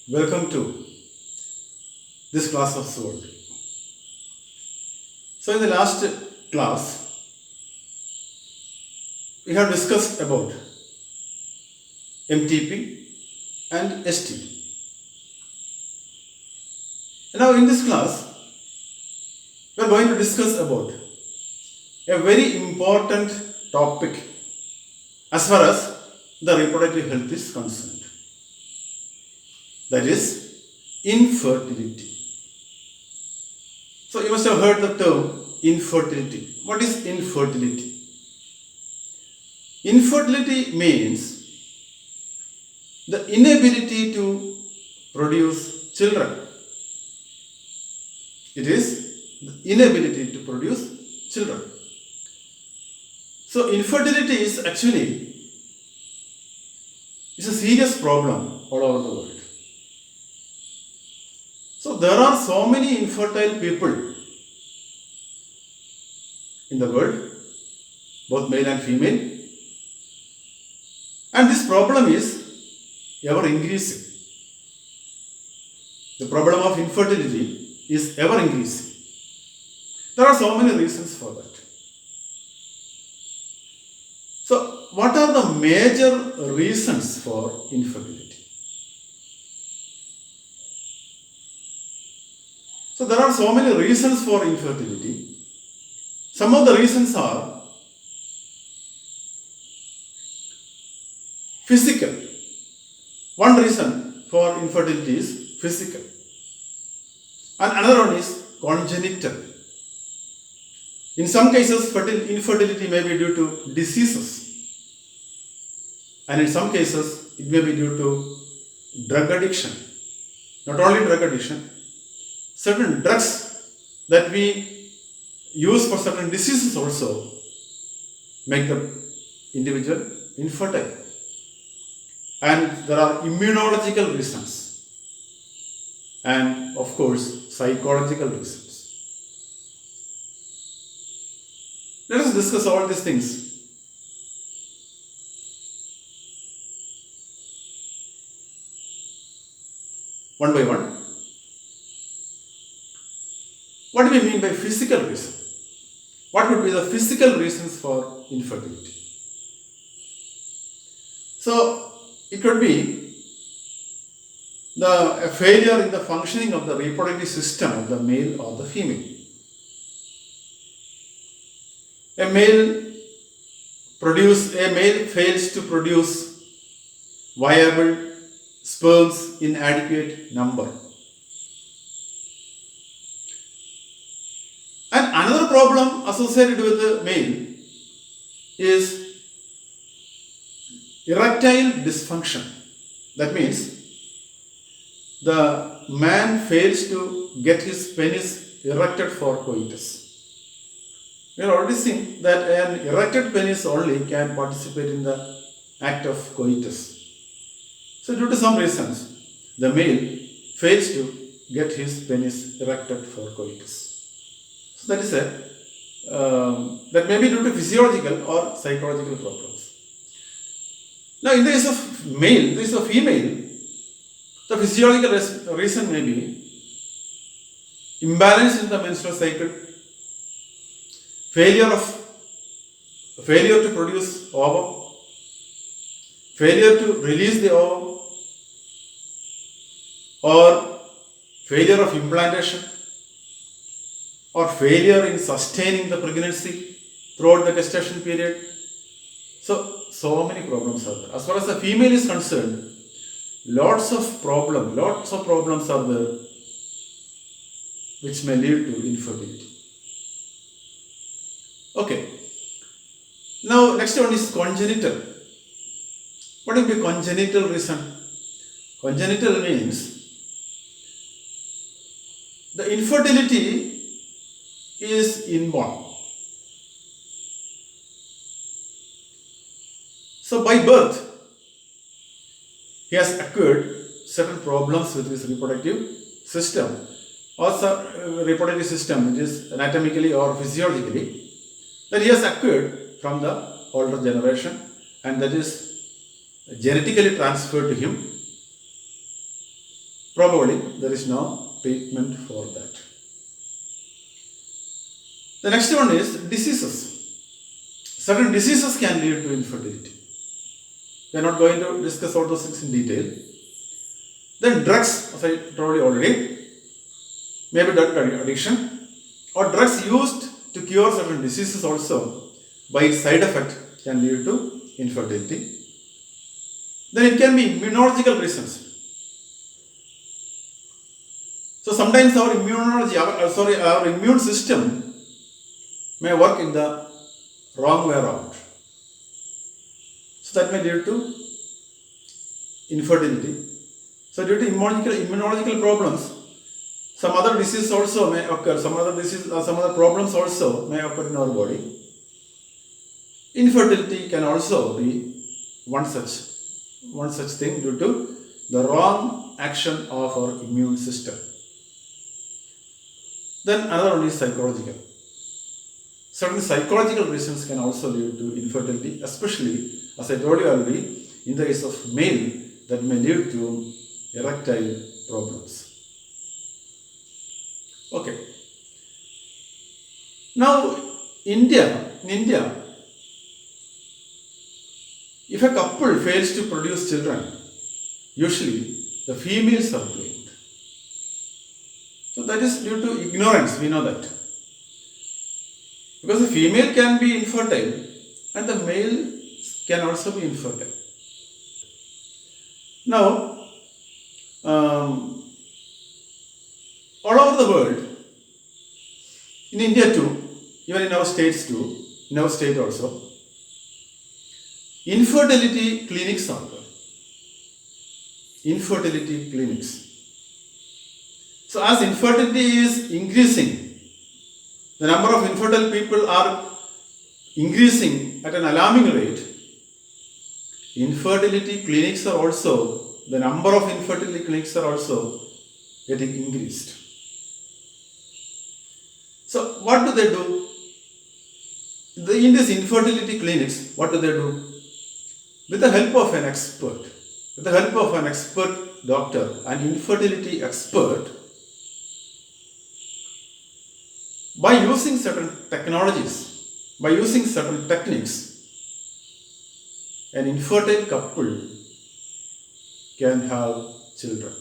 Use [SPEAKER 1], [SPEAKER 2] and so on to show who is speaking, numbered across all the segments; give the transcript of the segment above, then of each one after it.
[SPEAKER 1] Welcome to this class of zoology. So in the last class, we have discussed about MTP and STP. Now in this class, we are going to discuss about a very important topic as far as the reproductive health is concerned. That is infertility. So you must have heard the term infertility. What is infertility? Infertility means the inability to produce children. It is the inability to produce children. So infertility is actually a serious problem all over the world. So there are so many infertile people in the world, both male and female, and this problem is ever increasing. The problem of infertility is ever increasing. There are so many reasons for that. So what are the major reasons for infertility? So there are so many reasons for infertility. Some of the reasons are physical. One reason for infertility is physical. And another one is congenital. In some cases, infertility may be due to diseases. And in some cases, it may be due to drug addiction. Not only drug addiction, certain drugs that we use for certain diseases also make the individual infertile. And there are immunological reasons and of course psychological reasons. Let us discuss all these things. One by one. What do we mean by physical reason? What would be the physical reasons for infertility? So, it could be a failure in the functioning of the reproductive system of the male or the female. A male fails to produce viable sperms in adequate number. And another problem associated with the male is erectile dysfunction. That means the man fails to get his penis erected for coitus. We have already seen that an erected penis only can participate in the act of coitus. So due to some reasons, the male fails to get his penis erected for coitus. So that is that may be due to physiological or psychological problems. Now in the case of male, in the case of female, the physiological reason may be imbalance in the menstrual cycle, failure to produce ovum, failure to release the ovum, or failure of implantation, or failure in sustaining the pregnancy throughout the gestation period. So many problems are there. As far as the female is concerned, lots of problems are there which may lead to infertility. Okay. Now next one is congenital. What will be congenital reason? Congenital means the infertility is inborn. So by birth, he has acquired certain problems with his reproductive system, or reproductive system, which is anatomically or physiologically, that he has acquired from the older generation, and that is genetically transferred to him. probably there is no treatment for that. The next one is diseases. Certain diseases can lead to infertility. We are not going to discuss all those things in detail. Then drugs, as I told you already, maybe drug addiction or drugs used to cure certain diseases also by its side effect can lead to infertility. Then it can be immunological reasons. So sometimes our immune system may work in the wrong way around. So that may lead to infertility. So due to immunological problems, some other disease also may occur, some other problems also may occur in our body. Infertility can also be one such thing due to the wrong action of our immune system. Then another one is psychological. Certain psychological reasons can also lead to infertility, especially, as I told you already, in the case of male, that may lead to erectile problems. Okay. Now, in India, if a couple fails to produce children, usually the females are blamed. So that is due to ignorance, we know that. Because the female can be infertile and the male can also be infertile. Now, all over the world, in India too, even in our states too, in our state also, infertility clinics are there. Infertility clinics. So as infertility is increasing, the number of infertile people are increasing at an alarming rate. Infertility clinics are also, the number of infertility clinics are also getting increased. So what do they do? In these infertility clinics, what do they do? With the help of an expert, doctor, an infertility expert, by using certain technologies, by using certain techniques, an infertile couple can have children.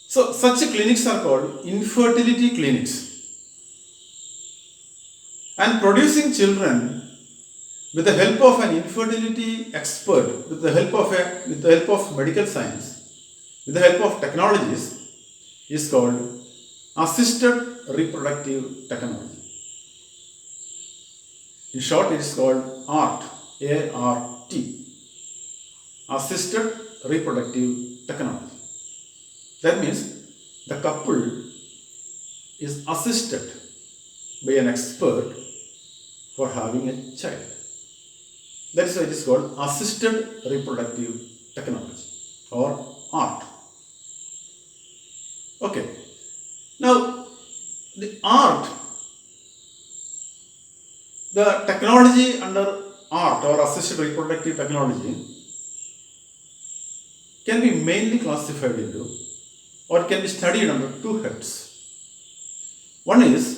[SPEAKER 1] So such clinics are called infertility clinics. And producing children with the help of an infertility expert, with the help of medical science, with the help of technologies, is called assisted reproductive technology. In short, it is called ART, A-R-T, assisted reproductive technology. That means the couple is assisted by an expert for having a child. That is why it is called assisted reproductive technology or ART. Okay. Now, the ART, the technology under ART or assisted reproductive technology can be mainly classified into, or can be studied under two heads. One is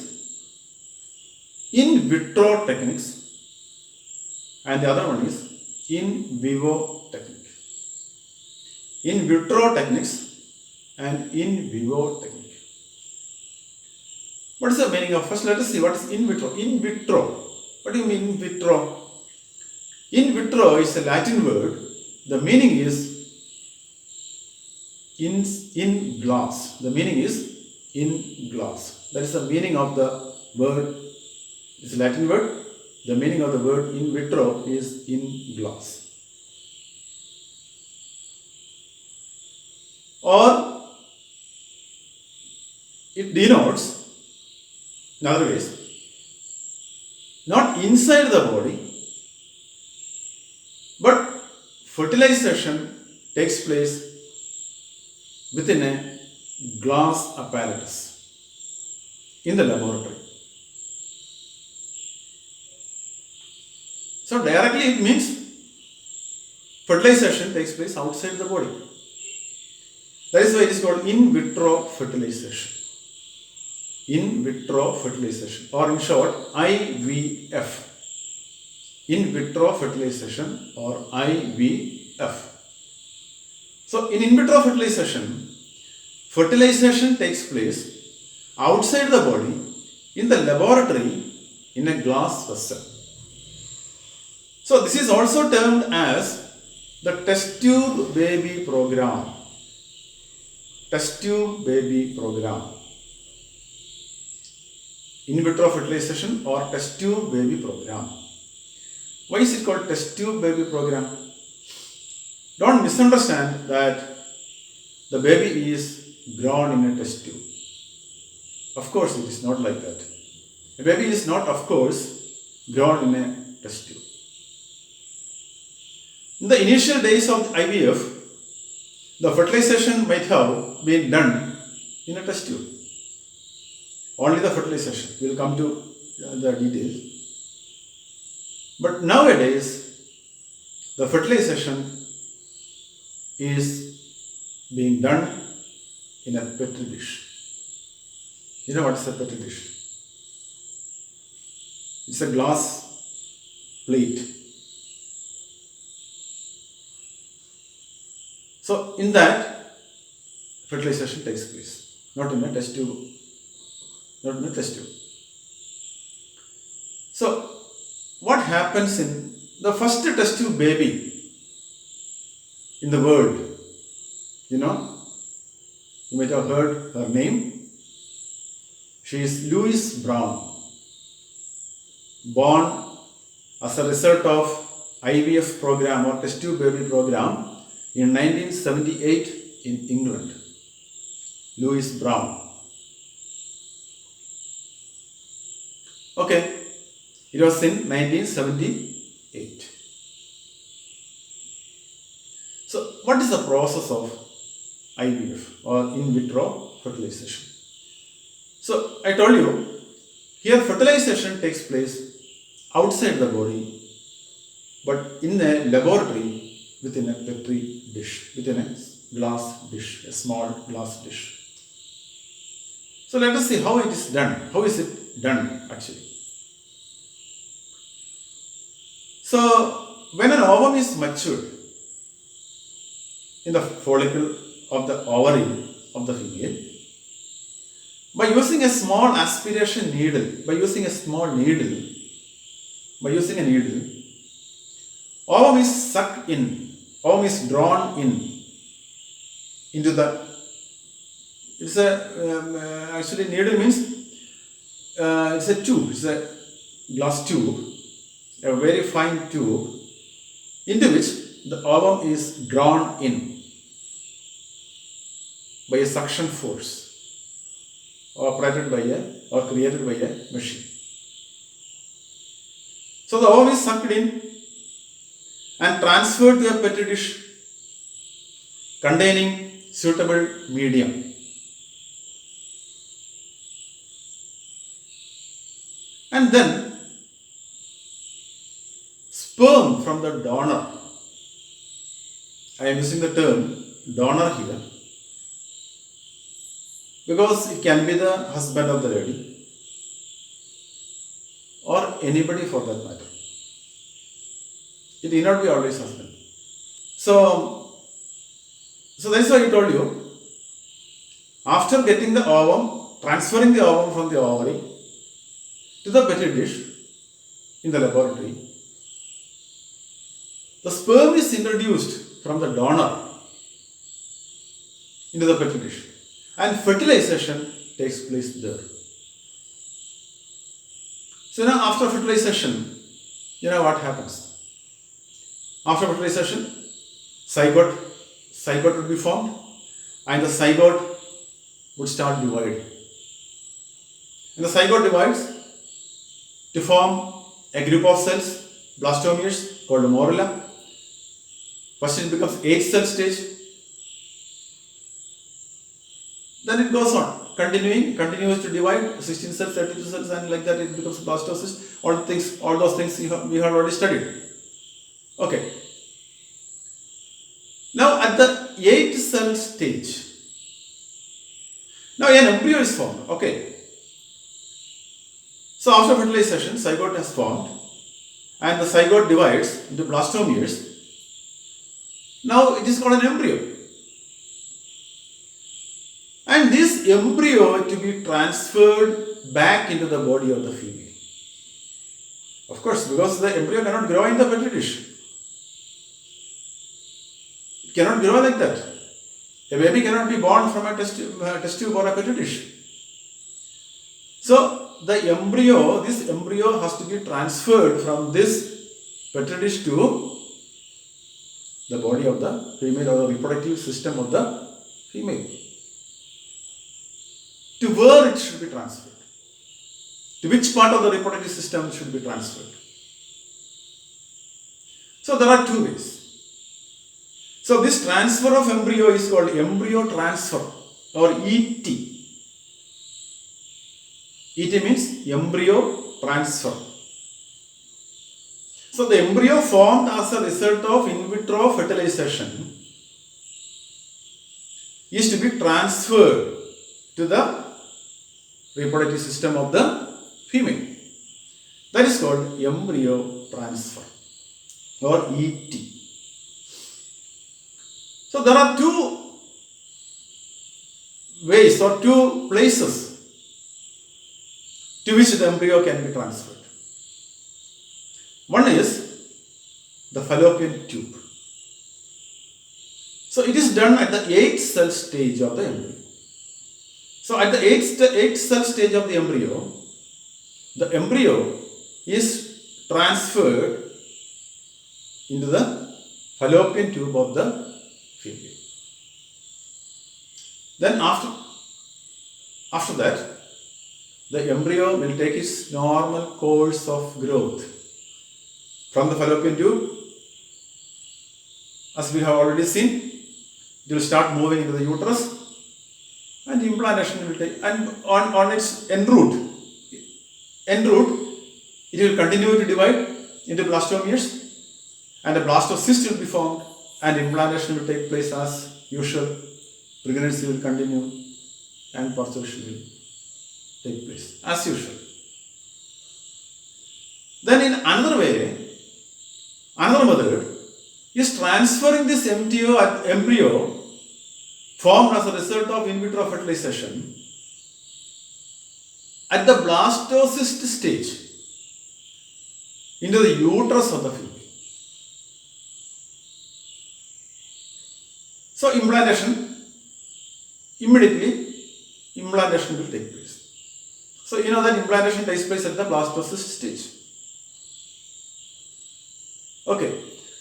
[SPEAKER 1] in vitro techniques and the other one is in vivo technique. In vitro techniques and in vivo technique. What is the meaning of? First, let us see what is in vitro. In vitro. What do you mean in vitro? In vitro is a Latin word. The meaning is in glass. The meaning is in glass. That is the meaning of the word. It's a Latin word. The meaning of the word in vitro is in glass. Or it denotes, in other ways, not inside the body, but fertilization takes place within a glass apparatus in the laboratory. So directly it means fertilization takes place outside the body. That is why it is called in vitro fertilization. In vitro fertilization, or in short, IVF. In vitro fertilization or IVF. So in vitro fertilization takes place outside the body in the laboratory in a glass vessel. So this is also termed as the test tube baby program. Test tube baby program. In vitro fertilization or test tube baby program. Why is it called test tube baby program? Don't misunderstand that the baby is grown in a test tube. Of course, it is not like that. A baby is not, of course, grown in a test tube. In the initial days of IVF, the fertilization might have been done in a test tube. Only the fertilization. We will come to the details. But nowadays, the fertilization is being done in a petri dish. You know what is a petri dish? It's a glass plate. So in that, fertilization takes place, not in a test tube. Not in a test tube. So what happens in the first test tube baby in the world? You know, you might have heard her name. She is Louise Brown, born as a result of IVF program or test tube baby program in 1978 in England. Louise Brown. Okay, it was in 1978. So, what is the process of IVF or in vitro fertilization? So, I told you, here fertilization takes place outside the body, but in a laboratory within a petri dish, within a glass dish, a small glass dish. So, let us see how it is done. How is it done actually? So, when an ovum is matured in the follicle of the ovary of the female, by using a small aspiration needle, ovum is sucked in, ovum is drawn into the, it's a, actually needle means, it's a tube, it's a glass tube, a very fine tube, into which the ovum is drawn in by a suction force operated by or created by a machine. So the ovum is sucked in and transferred to a petri dish containing suitable medium. And then sperm from the donor, I am using the term donor here because it can be the husband of the lady or anybody for that matter. It need not be always husband. So that's why I told you, after getting the ovum, transferring the ovum from the ovary to the petri dish in the laboratory, the sperm is introduced from the donor into the petri dish and fertilization takes place there. So now after fertilization, you know what happens? After fertilization, zygote would be formed and the zygote would start dividing. And the zygote divides to form a group of cells, blastomeres called morula. First it becomes 8-cell stage. Then it goes on, continues to divide, 16 cells, 32 cells, and like that it becomes blastocyst. All those things we have already studied. Okay. Now at the 8 cell stage, now an embryo is formed. Okay. So after fertilization, zygote has formed and the zygote divides into blastomeres. Now it is called an embryo. And this embryo to be transferred back into the body of the female. Of course, because the embryo cannot grow in the petri dish. It cannot grow like that. A baby cannot be born from a test tube or a petri dish. So the embryo, this embryo has to be transferred from this petri dish to the body of the female or the reproductive system of the female. To where it should be transferred? To which part of the reproductive system should be transferred? So there are two ways. So this transfer of embryo is called embryo transfer or ET. ET means embryo transfer. So the embryo formed as a result of in vitro fertilization is to be transferred to the reproductive system of the female. That is called embryo transfer or ET. So there are two ways or two places to which the embryo can be transferred. One is the fallopian tube. So it is done at the 8th cell stage of the embryo. So at the 8th cell stage of the embryo is transferred into the fallopian tube of the female. Then after that, the embryo will take its normal course of growth from the fallopian tube. As we have already seen, it will start moving into the uterus and implantation will take, and on its en route, it will continue to divide into blastomeres and a blastocyst will be formed and implantation will take place as usual. Pregnancy will continue and postulation will take place as usual. Then in another way, another method is transferring this embryo formed as a result of in vitro fertilization at the blastocyst stage into the uterus of the female. So immediately implantation will take place. So you know that implantation takes place at the blastocyst stage. Okay,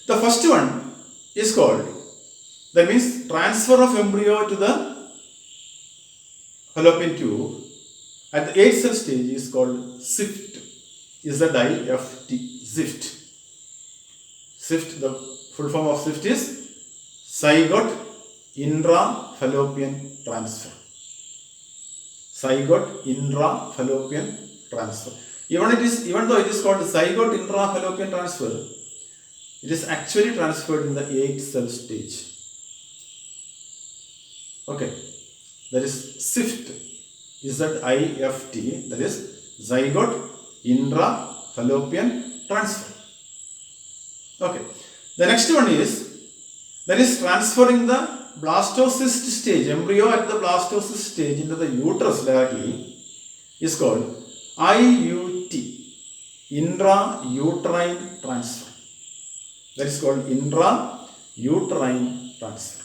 [SPEAKER 1] the first one is called, that means transfer of embryo to the fallopian tube at the 8th cell stage is called SIFT. Z-I-F-T, SIFT. SIFT, the full form of SIFT is zygote intra-fallopian transfer. Zygote intra-fallopian transfer. Even though it is called zygote intra-fallopian transfer, it is actually transferred in the 8th cell stage. Okay, that is SIFT, Z-I-F-T, that is zygote intra-fallopian transfer. Okay, the next one is, that is transferring the blastocyst stage, embryo at the blastocyst stage into the uterus directly, is called IUT, intrauterine transfer. That is called intrauterine transfer.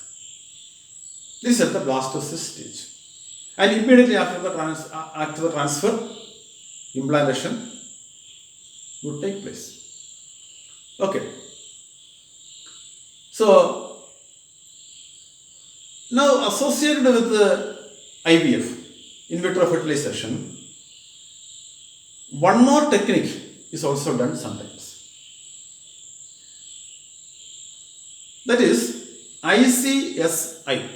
[SPEAKER 1] This is at the blastocyst stage. And immediately after the transfer, implantation would take place. Okay. So, now associated with the IVF, in vitro fertilization, one more technique is also done sometimes. That is ICSI,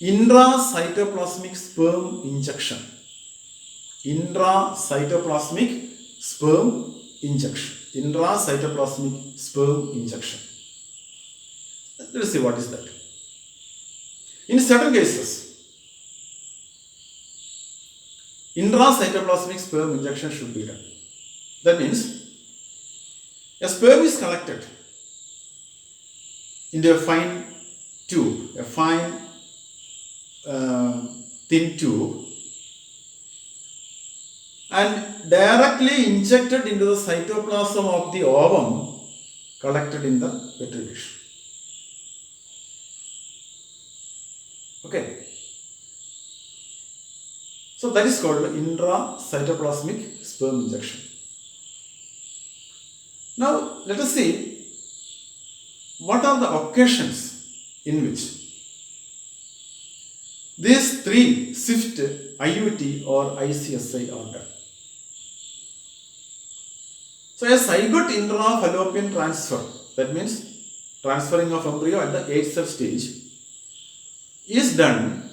[SPEAKER 1] intracytoplasmic sperm injection. Intracytoplasmic sperm injection. Let us see what is that. In certain cases, intracytoplasmic sperm injection should be done. That means a sperm is collected into a fine tube, a fine thin tube, and directly injected into the cytoplasm of the ovum collected in the petri dish. Okay. So that is called intracytoplasmic sperm injection. Now let us see what are the occasions in which these three SIFT, IUT or ICSI are done. So a zygote intrafallopian transfer, that means transferring of embryo at the 8th cell stage, is done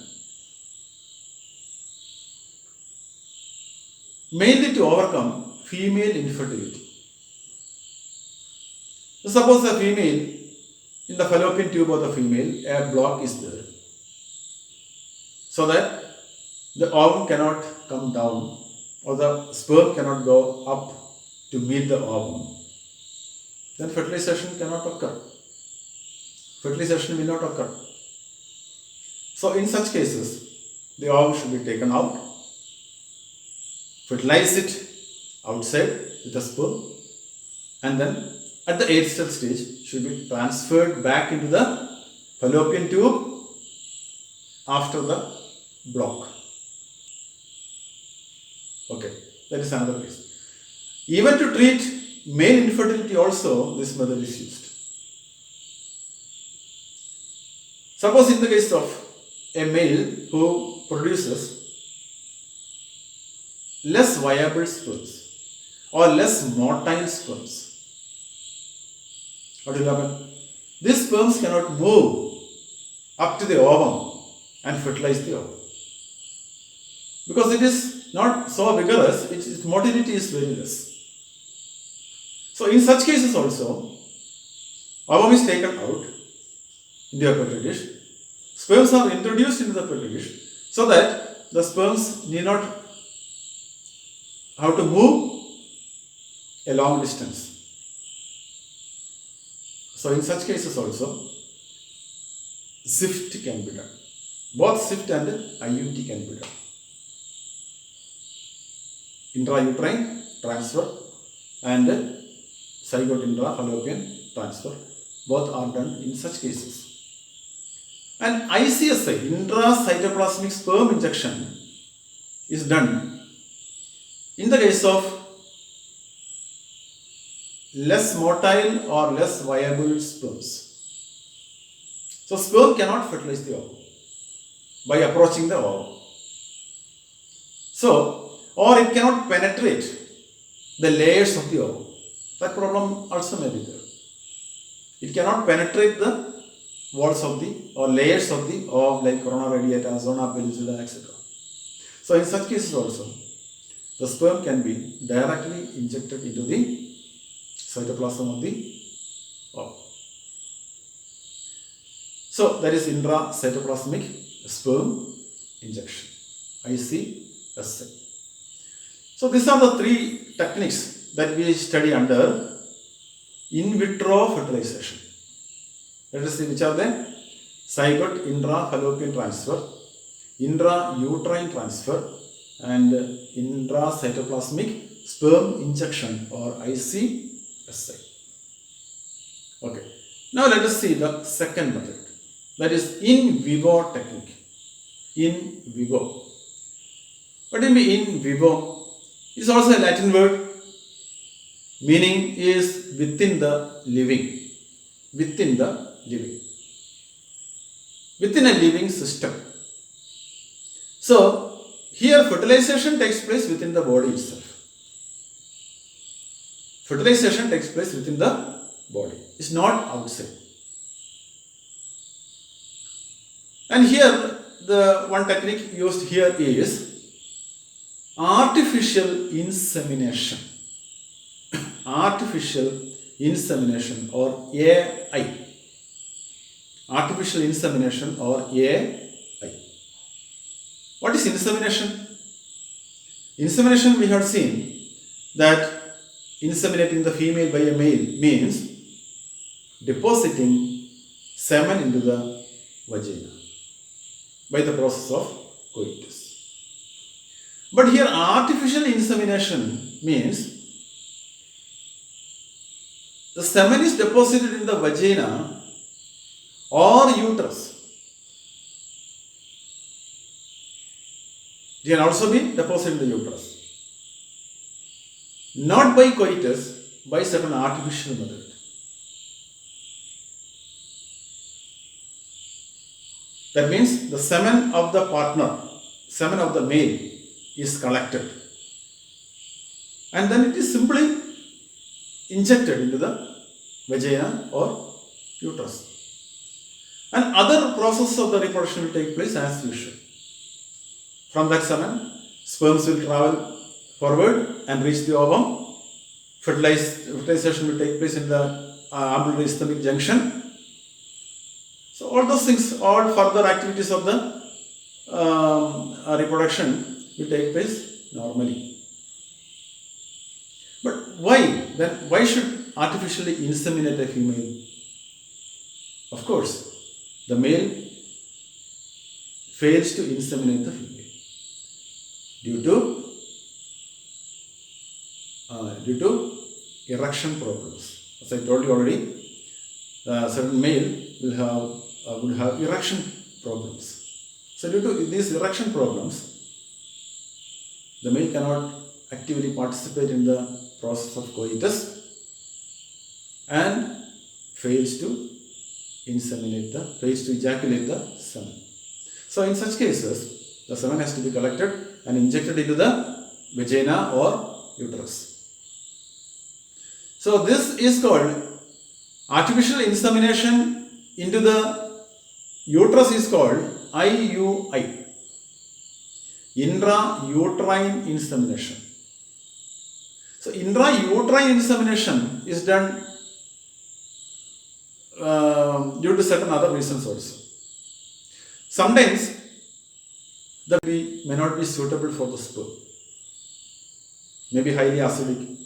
[SPEAKER 1] mainly to overcome female infertility. So suppose a female, in the fallopian tube of the female, a block is there, so that the ovum cannot come down or the sperm cannot go up to meet the ovum, then fertilization cannot occur. Fertilization will not occur. So in such cases, the ovum should be taken out, fertilize it outside with the sperm, and then at the 8th cell stage should be transferred back into the fallopian tube after the block. Okay, that is another case. Even to treat male infertility also, this method is used. Suppose in the case of a male who produces less viable sperms or less motile sperms, what will happen? These sperms cannot move up to the ovum and fertilize the ovum, because it is not so vigorous, its motility is very less. So in such cases also, ovum is taken out into a petri dish, sperms are introduced into the petri dish so that the sperms need not have to move a long distance. So in such cases also, SIFT can be done. Both SIFT and IUT can be done. Intrauterine transfer and zygote intrafallopian transfer, both are done in such cases. And ICSI, intracytoplasmic sperm injection, is done in the case of less motile or less viable sperms. So sperm cannot fertilize the ovum by approaching the ovum. So, or it cannot penetrate the layers of the ovum. That problem also may be there. It cannot penetrate the walls of the or layers of the ovum like corona radiata, zona pellucida, etc. So in such cases also, the sperm can be directly injected into the cytoplasm of the ovum. So that is intracytoplasmic sperm injection, ICSI. So these are the three techniques that we study under in vitro fertilization. Let us see which are they. Zygote intrafallopian transfer, intrauterine transfer, and intracytoplasmic sperm injection or ICSI. Okay. Now let us see the second method, that is in vivo technique. In vivo. What do you mean in vivo? Is also a Latin word, meaning is within the living. Within the living. Within a living system. So, here fertilization takes place within the body itself. Fertilization takes place within the body. It's not outside. And here, the one technique used here is artificial insemination. Artificial insemination or AI. artificial insemination or AI. What is insemination? Insemination, we have seen that inseminating the female by a male means depositing semen into the vagina by the process of coitus. But here artificial insemination means the semen is deposited in the vagina or uterus. It can also be deposited in the uterus. Not by coitus, by certain artificial method. That means the semen of the partner, semen of the male is collected. And then it is simply injected into the vagina or uterus. And other process of the reproduction will take place as usual. From that semen, sperms will travel forward and reach the ovum. Fertilization will take place in the ambulatory ischemic junction. So all those things, all further activities of the reproduction will take place normally. But why? Then why should artificially inseminate a female? Of course, the male fails to inseminate the female due to erection problems. As I told you already, certain male will have erection problems. So due to these erection problems, the male cannot actively participate in the process of coitus and fails to ejaculate the semen. So in such cases, the semen has to be collected and injected into the vagina or uterus. So this is called artificial insemination into the uterus is called IUI, intrauterine insemination. So intrauterine insemination is done due to certain other reasons also. Sometimes the baby may not be suitable for the sperm, maybe highly acidic,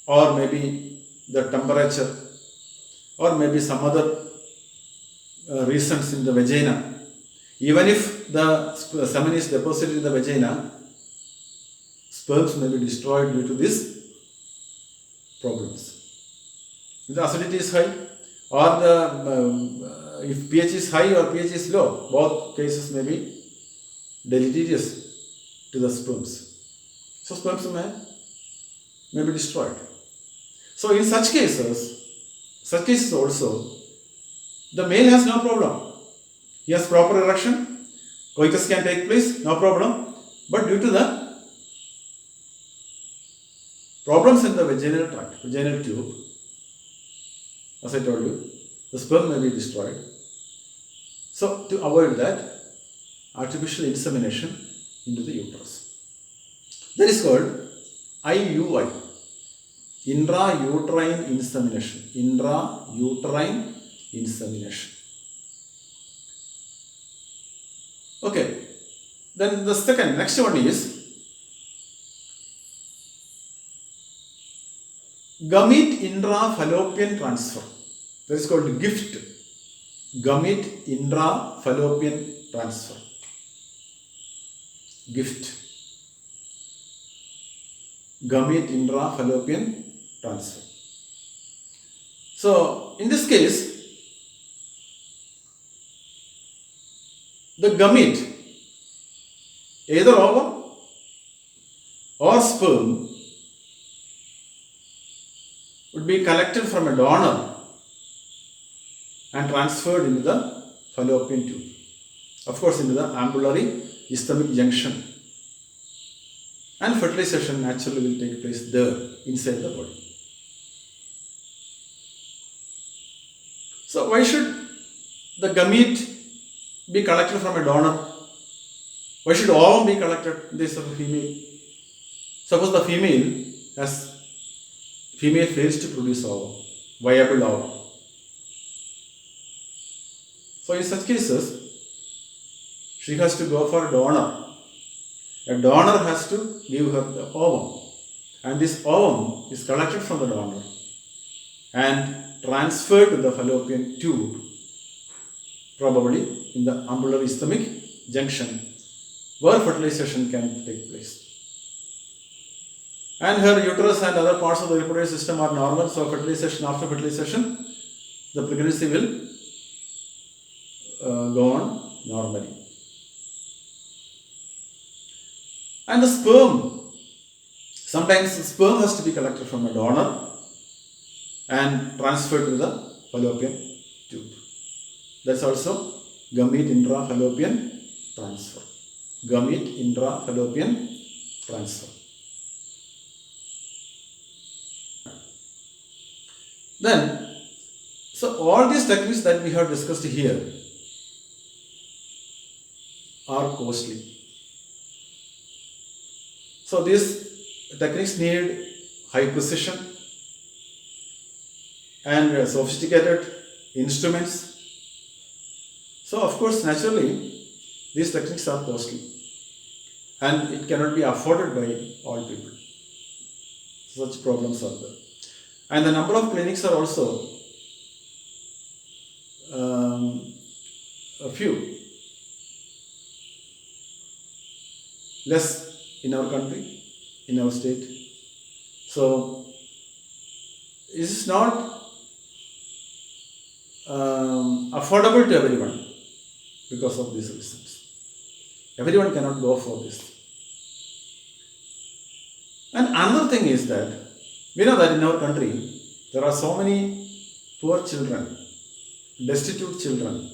[SPEAKER 1] or maybe the temperature, or maybe some other reasons in the vagina. Even if the semen is deposited in the vagina, sperms may be destroyed due to these problems. If the acidity is high, or if pH is high or pH is low, both cases may be deleterious to the sperms. So sperms may be destroyed. So in such cases also, the male has no problem. He has proper erection, coitus can take place, no problem. But due to the problems in the vaginal tract, vaginal tube, as I told you, the sperm may be destroyed. So to avoid that, artificial insemination into the uterus. That is called IUI, intrauterine insemination. Intrauterine insemination. Okay. Then the next one is gamete intrafallopian transfer. That is called GIFT. Gamete intrafallopian transfer. GIFT. Gamete intrafallopian transfer. So in this case, the gamete, either ovum or sperm, would be collected from a donor and transferred into the fallopian tube. Of course, into the ambulatory ischemic junction. And fertilization naturally will take place there, inside the body. So why should the gamete be collected from a donor? Why should ovum be collected in this of a female? Suppose the female fails to produce ovum, viable ovum. So in such cases, she has to go for a donor. A donor has to give her the ovum, and this ovum is collected from the donor and transferred to the fallopian tube, probably in the umbilical isthmic junction, where fertilization can take place. And her uterus and other parts of the reproductive system are normal, so after fertilization, the pregnancy will go on normally. And the sperm, sometimes the sperm has to be collected from a donor and transferred to the fallopian tube. That's also gamete intra-fallopian transfer. Gamete intra-fallopian transfer. Then, so all these techniques that we have discussed here are costly. So these techniques need high precision and sophisticated instruments. So of course, naturally, these techniques are costly and it cannot be afforded by all people. Such problems are there. And the number of clinics are also a few. Less in our country, in our state. So, it is not affordable to everyone because of these reasons. Everyone cannot go for this. And another thing is that we know that in our country there are so many poor children, destitute children,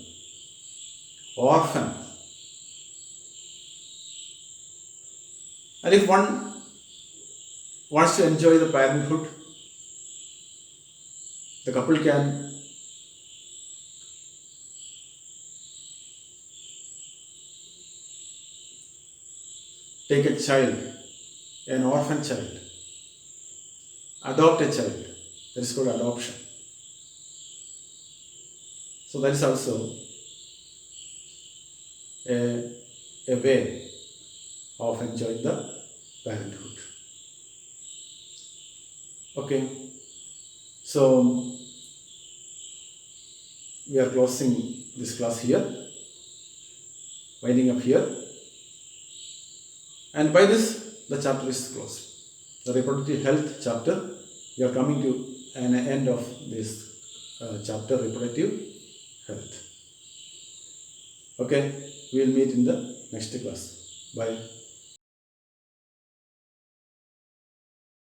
[SPEAKER 1] orphans. And if one wants to enjoy the parenthood, the couple can take a child, an orphan child, adopt a child. That is called adoption. So that is also a way of enjoying the parenthood. Okay, so we are closing this class here, winding up here, and by this the chapter is closed. The reproductive health chapter, we are coming to an end of this chapter, reproductive health. Okay, we will meet in the next class. Bye.